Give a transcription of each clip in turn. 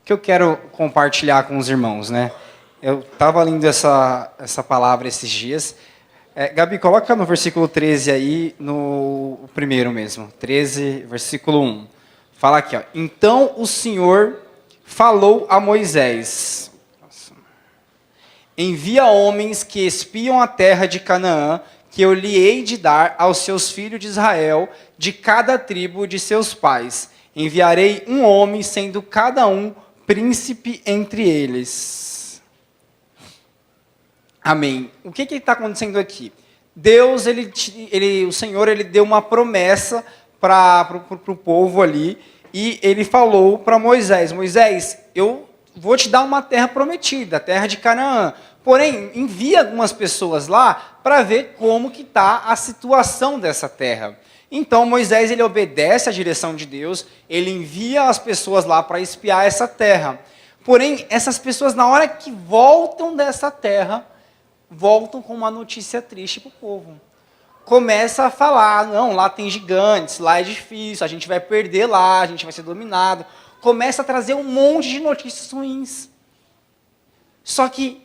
que eu quero compartilhar com os irmãos, né? Eu estava lendo essa palavra esses dias. Gabi, coloca no versículo 13 aí, no primeiro mesmo. 13, versículo 1. Fala aqui, ó. Então o Senhor falou a Moisés: envia homens que espiam a terra de Canaã, que eu lhe hei de dar aos seus filhos de Israel, de cada tribo de seus pais. Enviarei um homem, sendo cada um príncipe entre eles. Amém. O que está acontecendo aqui? Deus, o Senhor, ele deu uma promessa para o povo ali, e ele falou para Moisés: Moisés, eu vou te dar uma terra prometida, a terra de Canaã. Porém, envia algumas pessoas lá para ver como que está a situação dessa terra. Então, Moisés, ele obedece à direção de Deus, ele envia as pessoas lá para espiar essa terra. Porém, essas pessoas, na hora que voltam dessa terra, voltam com uma notícia triste para o povo. Começa a falar: não, lá tem gigantes, lá é difícil, a gente vai perder lá, a gente vai ser dominado. Começa a trazer um monte de notícias ruins. Só que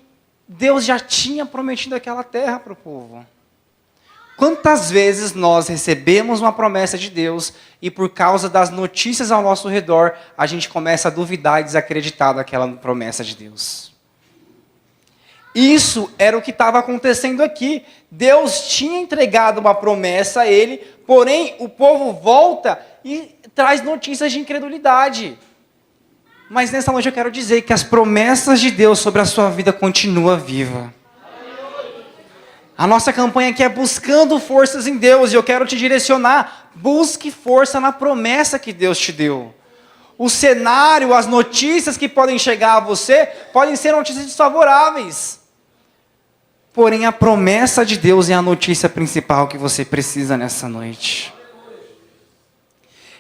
Deus já tinha prometido aquela terra para o povo. Quantas vezes nós recebemos uma promessa de Deus e por causa das notícias ao nosso redor, a gente começa a duvidar e desacreditar daquela promessa de Deus? Isso era o que estava acontecendo aqui. Deus tinha entregado uma promessa a ele, porém o povo volta e traz notícias de incredulidade. Mas nessa noite eu quero dizer que as promessas de Deus sobre a sua vida continuam viva. A nossa campanha aqui é buscando forças em Deus, e eu quero te direcionar: busque força na promessa que Deus te deu. O cenário, as notícias que podem chegar a você, podem ser notícias desfavoráveis. Porém, a promessa de Deus é a notícia principal que você precisa nessa noite.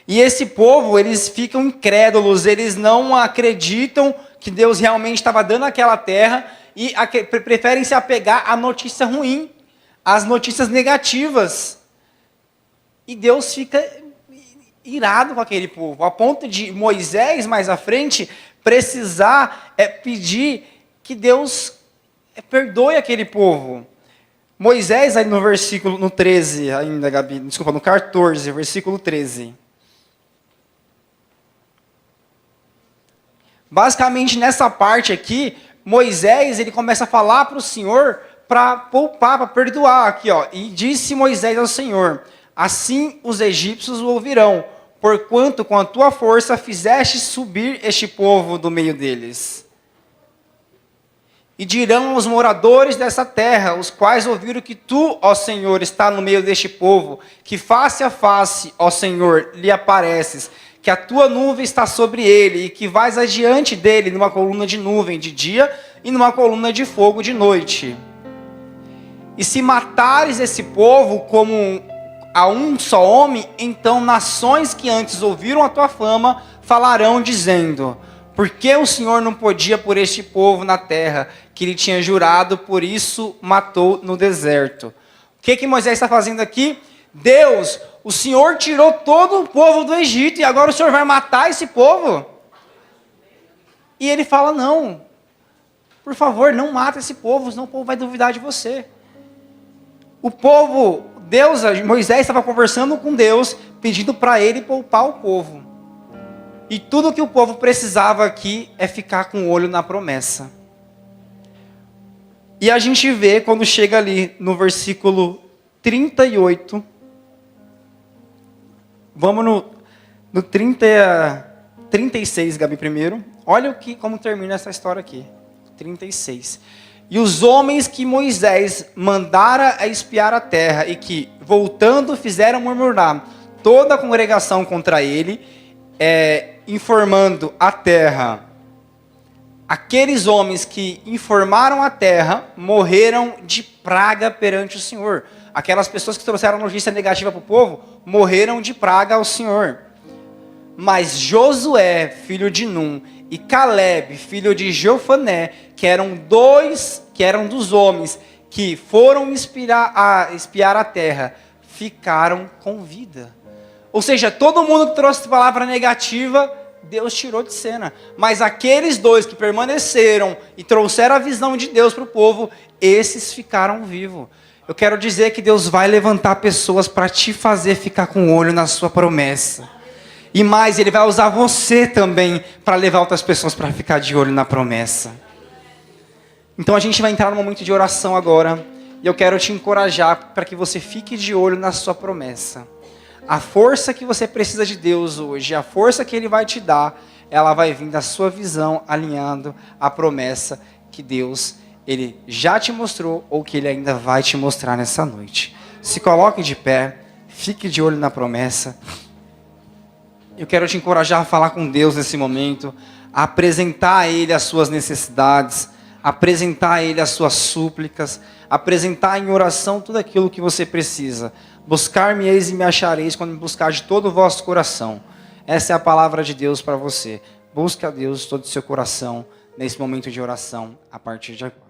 E esse povo, eles ficam incrédulos, eles não acreditam que Deus realmente estava dando aquela terra, e preferem se apegar à notícia ruim, às notícias negativas. E Deus fica irado com aquele povo, a ponto de Moisés, mais à frente, precisar pedir que Deus perdoe aquele povo. Moisés, aí no versículo, no 13 ainda, Gabi, desculpa, no 14, versículo 13. Basicamente, nessa parte aqui, Moisés, ele começa a falar para o Senhor para poupar, para perdoar. Aqui, ó. E disse Moisés ao Senhor: assim os egípcios o ouvirão, porquanto com a tua força fizeste subir este povo do meio deles. E dirão aos moradores dessa terra, os quais ouviram que tu, ó Senhor, está no meio deste povo, que face a face, ó Senhor, lhe apareces, que a tua nuvem está sobre ele, e que vais adiante dele numa coluna de nuvem de dia e numa coluna de fogo de noite. E se matares esse povo como a um só homem, então nações que antes ouviram a tua fama falarão, dizendo: por que o Senhor não podia por este povo na terra que ele tinha jurado, por isso matou no deserto? O que Moisés está fazendo aqui? Deus, o Senhor tirou todo o povo do Egito e agora o Senhor vai matar esse povo? E ele fala: não, por favor, não mata esse povo, senão o povo vai duvidar de você. O povo, Moisés estava conversando com Deus, pedindo para ele poupar o povo. E tudo que o povo precisava aqui é ficar com o olho na promessa. E a gente vê quando chega ali no versículo 38. Vamos no 36, Gabi, primeiro. Olha como termina essa história aqui. 36. E os homens que Moisés mandara a espiar a terra, e que, voltando, fizeram murmurar toda a congregação contra ele, informando a terra. Aqueles homens que informaram a terra morreram de praga perante o Senhor. Aquelas pessoas que trouxeram notícia negativa para o povo morreram de praga ao Senhor. Mas Josué, filho de Num, e Caleb, filho de Jofané, que eram dos homens que foram espiar a terra, ficaram com vida. Ou seja, todo mundo que trouxe palavra negativa Deus tirou de cena. Mas aqueles dois que permaneceram e trouxeram a visão de Deus para o povo, esses ficaram vivos. Eu quero dizer que Deus vai levantar pessoas para te fazer ficar com o olho na sua promessa. E mais, Ele vai usar você também para levar outras pessoas para ficar de olho na promessa. Então a gente vai entrar no momento de oração agora. E eu quero te encorajar para que você fique de olho na sua promessa. A força que você precisa de Deus hoje, a força que Ele vai te dar, ela vai vir da sua visão, alinhando a promessa que Deus, Ele já te mostrou ou que Ele ainda vai te mostrar nessa noite. Se coloque de pé, fique de olho na promessa. Eu quero te encorajar a falar com Deus nesse momento, a apresentar a Ele as suas necessidades, apresentar a Ele as suas súplicas, apresentar em oração tudo aquilo que você precisa. Buscar-me-eis e me achareis quando me buscar de todo o vosso coração. Essa é a palavra de Deus para você. Busque a Deus de todo o seu coração nesse momento de oração a partir de agora.